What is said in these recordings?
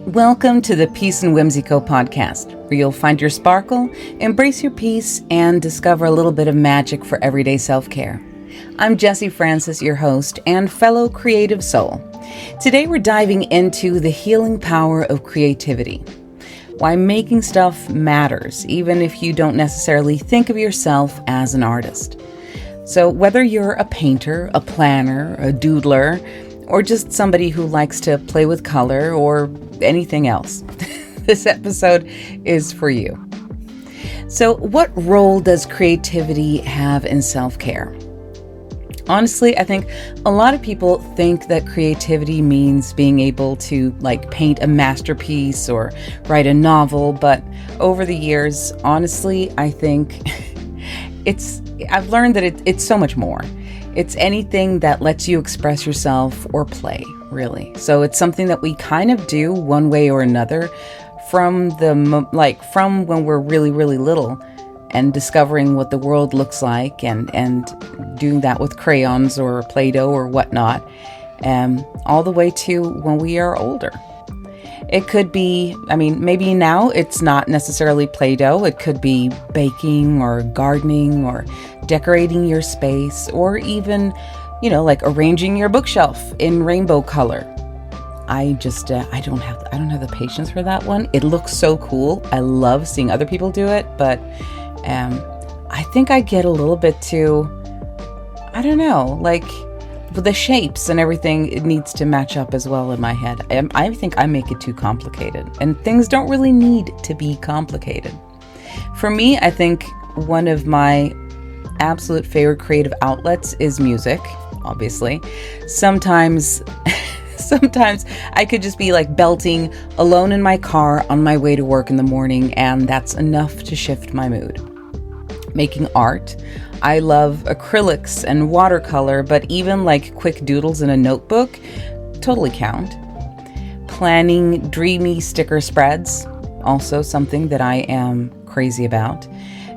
Welcome to the Peace Whimsy Co podcast, where you'll find your sparkle, embrace your peace, and discover a little bit of magic for everyday self-care. I'm Jessie Frances, your host and fellow creative soul. Today we're diving into the healing power of creativity. Why making stuff matters, even if you don't necessarily think of yourself as an artist. So whether you're a painter, a planner, a doodler, or just somebody who likes to play with color or anything else, this episode is for you. So what role does creativity have in self-care? Honestly, I think a lot of people think that creativity means being able to paint a masterpiece or write a novel, but over the years, honestly, I think I've learned that it's so much more. It's anything that lets you express yourself or play, really. So it's something that we kind of do one way or another from when we're really, really little and discovering what the world looks like and doing that with crayons or Play-Doh or whatnot, all the way to when we are older. It could be, maybe now it's not necessarily Play-Doh. It could be baking or gardening or decorating your space or even, arranging your bookshelf in rainbow color. I don't have the patience for that one. It looks so cool. I love seeing other people do it, but I think I get a little bit too, with the shapes and everything, it needs to match up as well in my head. I think I make it too complicated, and things don't really need to be complicated. For me, I think one of my absolute favorite creative outlets is music, obviously. Sometimes I could just be belting alone in my car on my way to work in the morning, and that's enough to shift my mood. Making art. I love acrylics and watercolor, but even quick doodles in a notebook totally count. Planning dreamy sticker spreads, also something that I am crazy about.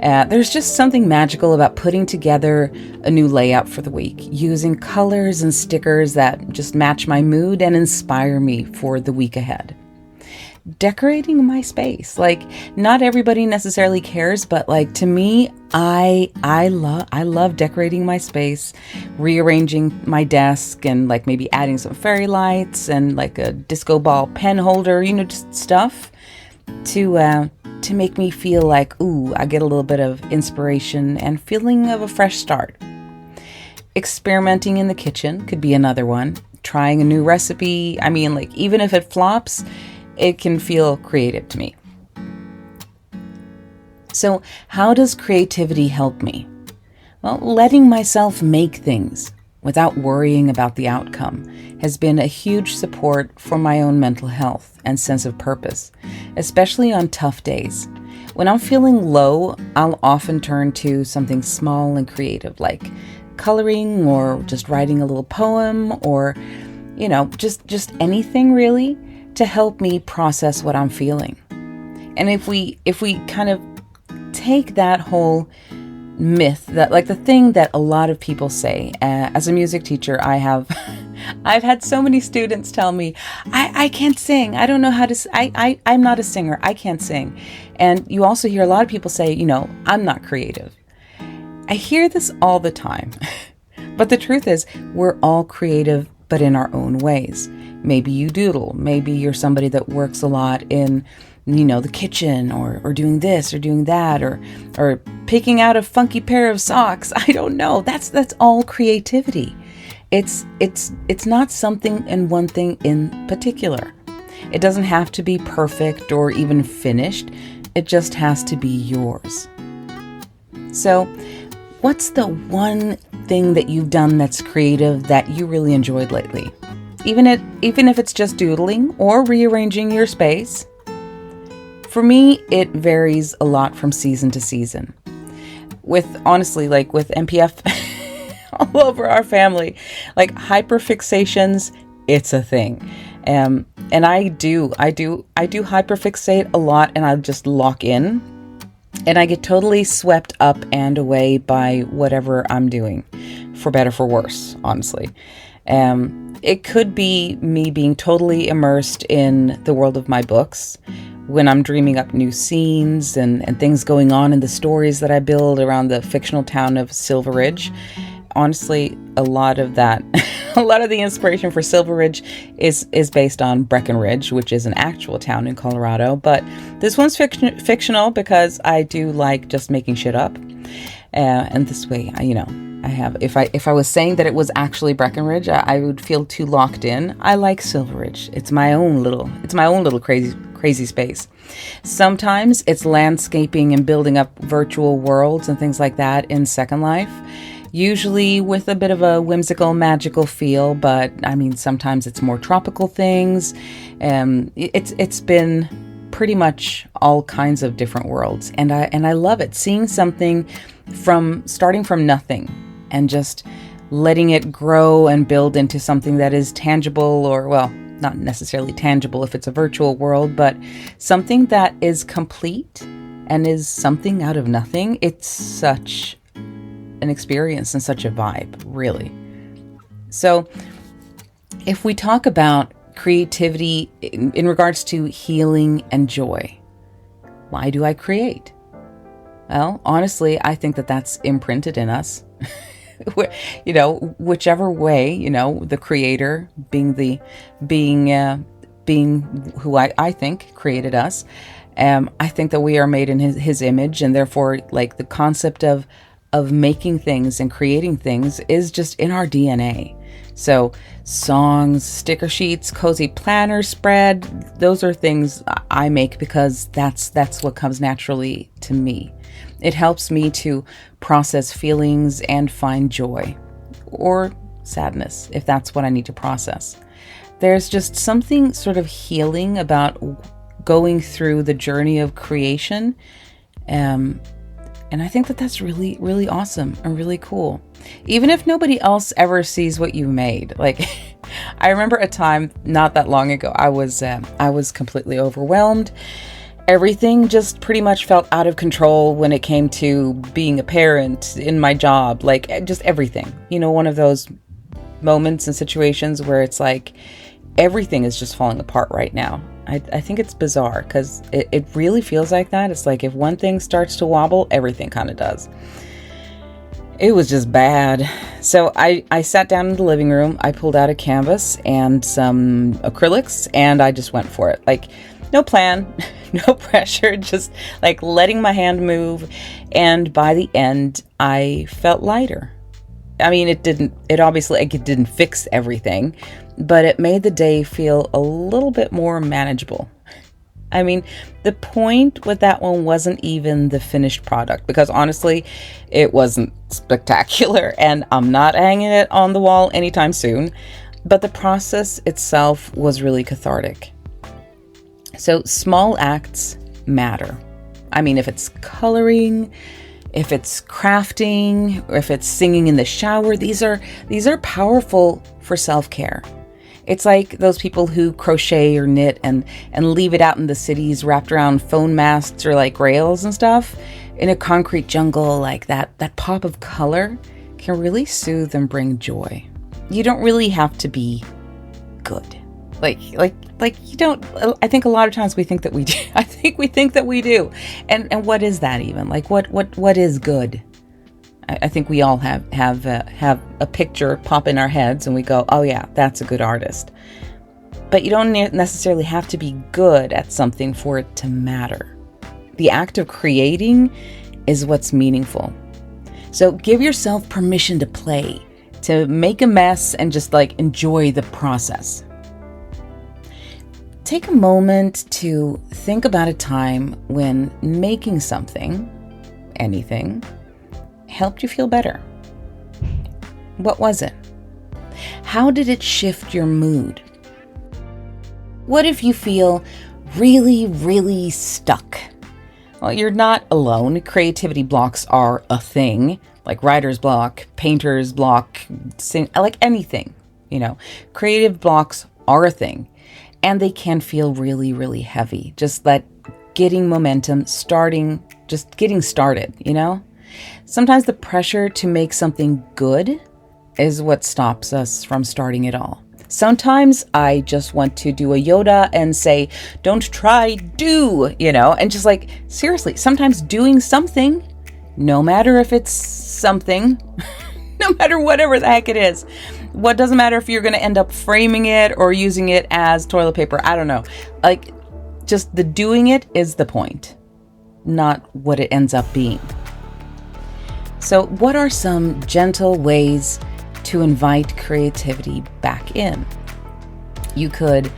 There's just something magical about putting together a new layout for the week, using colors and stickers that just match my mood and inspire me for the week ahead. Decorating my space. Not everybody necessarily cares, but to me, I love decorating my space, rearranging my desk and maybe adding some fairy lights and a disco ball pen holder, just stuff to make me feel I get a little bit of inspiration and feeling of a fresh start. Experimenting in the kitchen could be another one. Trying a new recipe. Even if it flops, it can feel creative to me. So how does creativity help me? Well, letting myself make things without worrying about the outcome has been a huge support for my own mental health and sense of purpose, especially on tough days. When I'm feeling low, I'll often turn to something small and creative, like coloring or just writing a little poem or, just anything really to help me process what I'm feeling. And if we kind of take that whole myth, that the thing that a lot of people say, as a music teacher, I've had so many students tell me, I can't sing. I don't know how to, I'm not a singer. I can't sing. And you also hear a lot of people say, I'm not creative. I hear this all the time, but the truth is we're all creative, but in our own ways. Maybe you doodle. Maybe you're somebody that works a lot in, the kitchen or doing this or doing that or picking out a funky pair of socks. I don't know. That's all creativity. It's not something and one thing in particular. It doesn't have to be perfect or even finished. It just has to be yours. So, what's the one thing that you've done that's creative that you really enjoyed lately? Even if it's just doodling or rearranging your space. For me, it varies a lot from season to season. With MPF all over our family, hyperfixations, it's a thing. And I do hyperfixate a lot, and I just lock in. And I get totally swept up and away by whatever I'm doing, for better, for worse, honestly. It could be me being totally immersed in the world of my books when I'm dreaming up new scenes and things going on in the stories that I build around the fictional town of Silver Ridge. Honestly, a lot of that, a lot of the inspiration for Silver Ridge is based on Breckenridge, which is an actual town in Colorado. But this one's fictional because I do like just making shit up. And this way, I have, if I was saying that it was actually Breckenridge, I would feel too locked in. I like Silver Ridge. It's my own little crazy space. Sometimes it's landscaping and building up virtual worlds and things like that in Second Life. Usually with a bit of a whimsical, magical feel, but I mean, sometimes it's more tropical things. It's been pretty much all kinds of different worlds, and I love it. Seeing something starting from nothing and just letting it grow and build into something that is tangible, or, well, not necessarily tangible if it's a virtual world, but something that is complete and is something out of nothing. It's such an experience and such a vibe, really. So if we talk about creativity in regards to healing and joy, why do I create? Well, honestly, I think that that's imprinted in us. Whichever way, the creator being who I think created us. I think that we are made in his image, and therefore, like, the concept of making things and creating things is just in our DNA. So songs, sticker sheets, cozy planner spread, those are things I make because that's what comes naturally to me. It helps me to process feelings and find joy, or sadness, if that's what I need to process. There's just something sort of healing about going through the journey of creation. And I think that that's really, really awesome and really cool. Even if nobody else ever sees what you made. Like, I remember a time not that long ago, I was completely overwhelmed. Everything just pretty much felt out of control when it came to being a parent, in my job, like just everything. One of those moments and situations where it's like everything is just falling apart right now. I think it's bizarre because it really feels like that. It's like if one thing starts to wobble, everything kind of does. It was just bad. So I sat down in the living room, I pulled out a canvas and some acrylics, and I just went for it. Like, no plan, no pressure, just like letting my hand move. And by the end, I felt lighter. I mean, it didn't fix everything, but it made the day feel a little bit more manageable. I mean, the point with that one wasn't even the finished product, because honestly, it wasn't spectacular and I'm not hanging it on the wall anytime soon, but the process itself was really cathartic. So small acts matter. I mean, if it's coloring, if it's crafting, or if it's singing in the shower, these are powerful for self-care. It's like those people who crochet or knit and leave it out in the cities wrapped around phone masts or like rails and stuff. In a concrete jungle, like that pop of color can really soothe and bring joy. You don't really have to be good. Like you don't, I think a lot of times we think that we do. I think we think that we do. And what is that even? Like what is good? I think we all have a picture pop in our heads and we go, oh yeah, that's a good artist. But you don't necessarily have to be good at something for it to matter. The act of creating is what's meaningful. So give yourself permission to play, to make a mess and just like enjoy the process. Take a moment to think about a time when making something, anything, helped you feel better. What was it? How did it shift your mood? What if you feel really, really stuck? Well, you're not alone. Creativity blocks are a thing, like writer's block, painter's block, like anything, Creative blocks are a thing, and they can feel really, really heavy. Just that getting momentum, just getting started, Sometimes the pressure to make something good is what stops us from starting it all. Sometimes I just want to do a Yoda and say, don't try, do, and just like, seriously, sometimes doing something, no matter if it's something, no matter whatever the heck it is. What doesn't matter if you're going to end up framing it or using it as toilet paper. I don't know. Like, just the doing it is the point, not what it ends up being. So what are some gentle ways to invite creativity back in? You could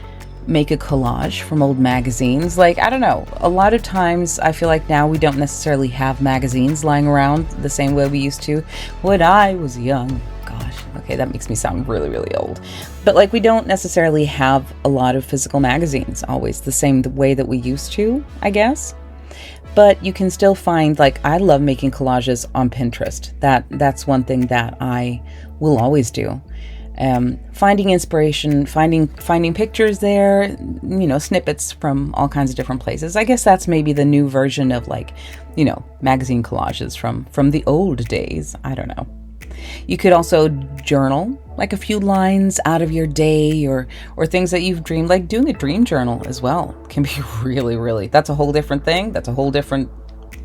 make a collage from old magazines. Like, I don't know, a lot of times I feel like now we don't necessarily have magazines lying around the same way we used to when I was young. Gosh, okay, that makes me sound really, really old. But like, we don't necessarily have a lot of physical magazines always the way that we used to, I guess. But you can still find, like, I love making collages on Pinterest. That's one thing that I will always do. Finding inspiration, finding pictures there, snippets from all kinds of different places. I guess that's maybe the new version of, like, magazine collages from the old days. I don't know. You could also journal, like a few lines out of your day or things that you've dreamed. Like, doing a dream journal as well can be really, really, that's a whole different thing. That's a whole different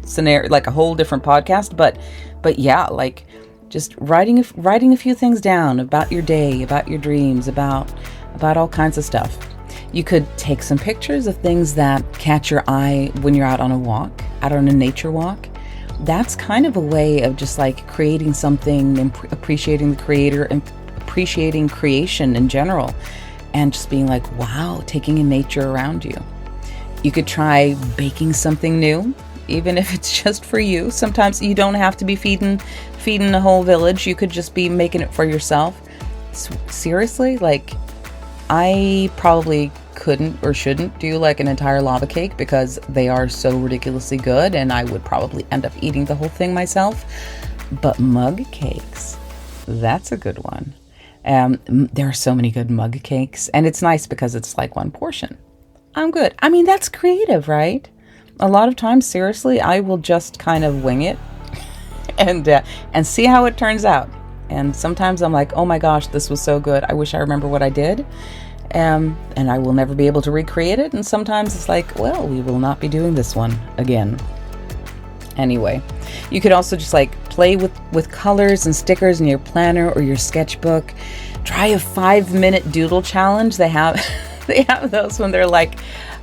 scenario, like a whole different podcast. But yeah, like, just writing a few things down about your day, about your dreams, about all kinds of stuff. You could take some pictures of things that catch your eye when you're out on a nature walk. That's kind of a way of just like creating something and appreciating the creator and appreciating creation in general, and just being like, wow, taking in nature around you. You could try baking something new, even if it's just for you. Sometimes you don't have to be feeding the whole village. You could just be making it for yourself. Seriously, like, I probably couldn't or shouldn't do like an entire lava cake because they are so ridiculously good, and I would probably end up eating the whole thing myself. But mug cakes, that's a good one. There are so many good mug cakes, and it's nice because it's like one portion. I'm good. I mean, that's creative, right? A lot of times, seriously, I will just kind of wing it and see how it turns out. And sometimes I'm like, oh my gosh, this was so good. I wish I remember what I did. And I will never be able to recreate it. And sometimes it's like, well, we will not be doing this one again. Anyway, you could also just like play with colors and stickers in your planner or your sketchbook. Try a 5-minute doodle challenge. They have those when they're like,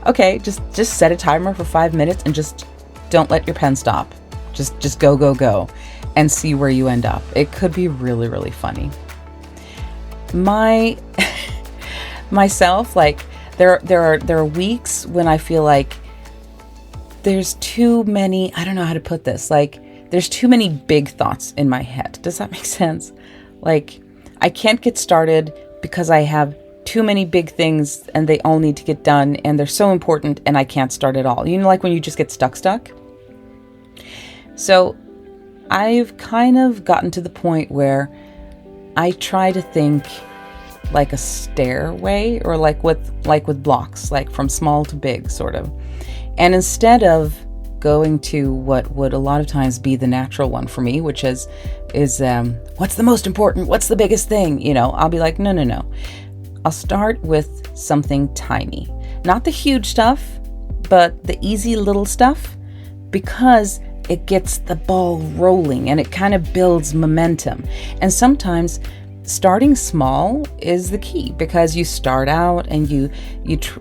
okay, just set a timer for 5 minutes and just don't let your pen stop. Just go and see where you end up. It could be really, really funny. Myself, like, there are weeks when I feel like there's too many, I don't know how to put this, like, there's too many big thoughts in my head. Does that make sense? Like, I can't get started because I have too many big things and they all need to get done and they're so important and I can't start at all. Like when you just get stuck. So I've kind of gotten to the point where I try to think like a stairway, or like with blocks, like from small to big, sort of. And instead of going to what would a lot of times be the natural one for me, which is what's the most important? What's the biggest thing? I'll be like, no. I'll start with something tiny, not the huge stuff, but the easy little stuff, because it gets the ball rolling and it kind of builds momentum. And sometimes starting small is the key, because you start out and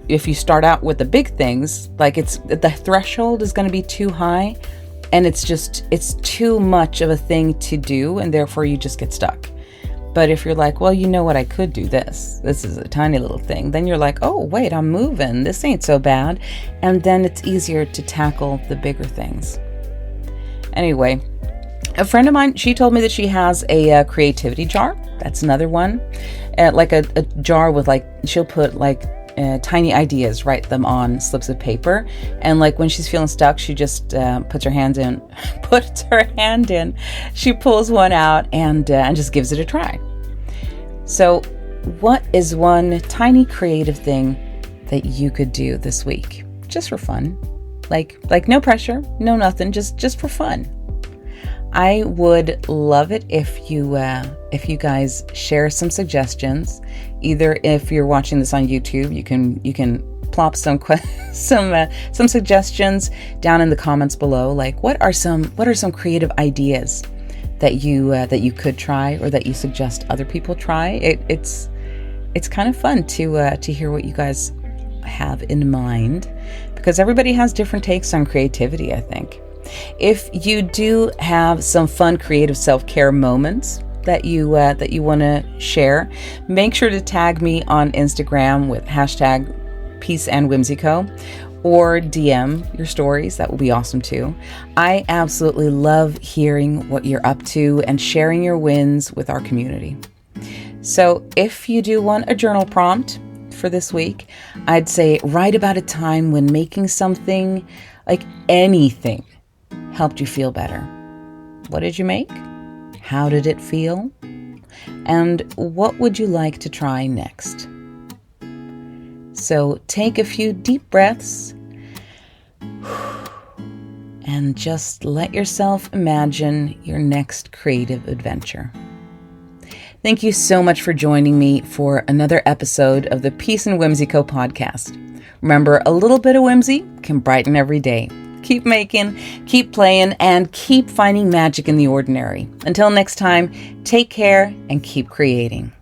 if you start out with the big things, like the threshold is going to be too high and it's too much of a thing to do, and therefore you just get stuck. But if you're like, well, you know what, I could do this is a tiny little thing, then you're like, oh wait, I'm moving, this ain't so bad, and then it's easier to tackle the bigger things. Anyway, a friend of mine, she told me that she has a creativity jar. That's another one. Like a jar with, like, she'll put like tiny ideas, write them on slips of paper. And like when she's feeling stuck, she just puts her hand in, she pulls one out and just gives it a try. So what is one tiny creative thing that you could do this week? Just for fun. Like no pressure, no nothing, just for fun. I would love it if you guys share some suggestions, Either if you're watching this on YouTube, you can plop some suggestions down in the comments below. Like, what are some creative ideas that you could try, or that you suggest other people try? It's kind of fun to hear what you guys have in mind, because everybody has different takes on creativity, I think. If you do have some fun creative self-care moments that you want to share, make sure to tag me on Instagram with hashtag Peace Whimsy Co, or DM your stories. That will be awesome too. I absolutely love hearing what you're up to and sharing your wins with our community. So if you do want a journal prompt for this week, I'd say write about a time when making something, like anything, helped you feel better. What did you make? How did it feel? And what would you like to try next? So take a few deep breaths and just let yourself imagine your next creative adventure. Thank you so much for joining me for another episode of the Peace Whimsy Co podcast. Remember, a little bit of whimsy can brighten every day. Keep making, keep playing, and keep finding magic in the ordinary. Until next time, take care and keep creating.